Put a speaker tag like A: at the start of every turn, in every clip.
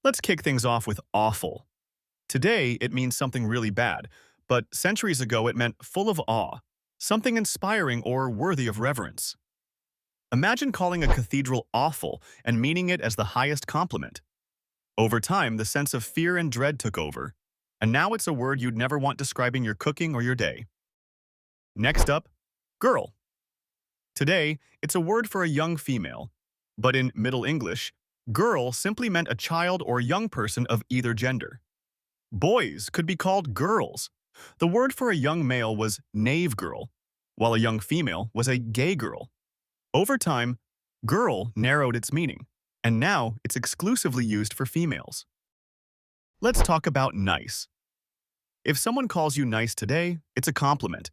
A: Let's kick things off with awful. Today, it means something really bad, but centuries ago it meant full of awe, something inspiring or worthy of reverence. Imagine calling a cathedral awful and meaning it as the highest compliment. Over time, the sense of fear and dread took over, and now it's a word you'd never want describing your cooking or your day. Next up, girl. Today, it's a word for a young female, but in Middle English, girl simply meant a child or young person of either gender. Boys could be called girls. The word for a young male was knave girl, while a young female was a gay girl. Over time, girl narrowed its meaning, and now it's exclusively used for females. Let's talk about nice. If someone calls you nice today, it's a compliment.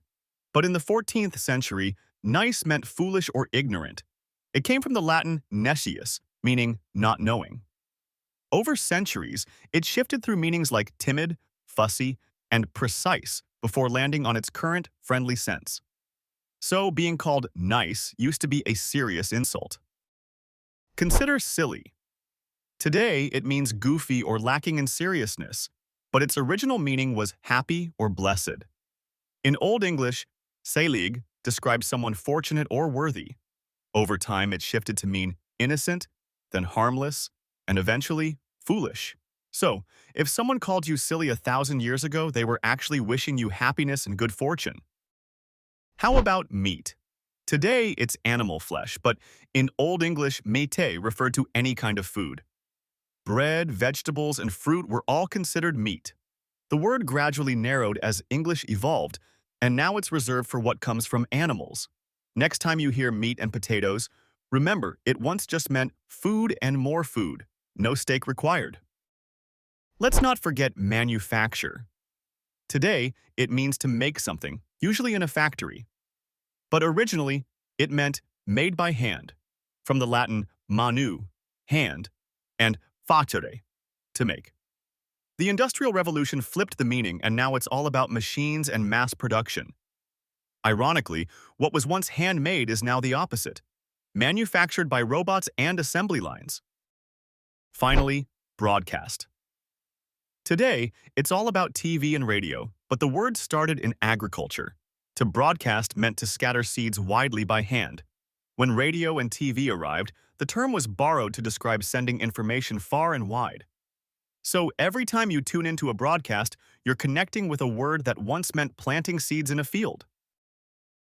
A: But in the 14th century, nice meant foolish or ignorant. It came from the Latin nescius, meaning not knowing. Over centuries, it shifted through meanings like timid, fussy, and precise before landing on its current friendly sense. So being called nice used to be a serious insult. Consider silly. Today, it means goofy or lacking in seriousness, but its original meaning was happy or blessed. In Old English, selig describes someone fortunate or worthy. Over time, it shifted to mean innocent, then harmless, and eventually foolish. So, if someone called you silly 1,000 years ago, they were actually wishing you happiness and good fortune. How about meat? Today, it's animal flesh, but in Old English, mété referred to any kind of food. Bread, vegetables, and fruit were all considered meat. The word gradually narrowed as English evolved, and now it's reserved for what comes from animals. Next time you hear meat and potatoes, remember it once just meant food and more food, no steak required. Let's not forget manufacture. Today, it means to make something, usually in a factory. But originally, it meant made by hand, from the Latin manu, hand, and facere, to make. The Industrial Revolution flipped the meaning, and now it's all about machines and mass production. Ironically, what was once handmade is now the opposite, manufactured by robots and assembly lines. Finally, broadcast. Today, it's all about TV and radio, but the word started in agriculture. To broadcast meant to scatter seeds widely by hand. When radio and TV arrived, the term was borrowed to describe sending information far and wide. So every time you tune into a broadcast, you're connecting with a word that once meant planting seeds in a field.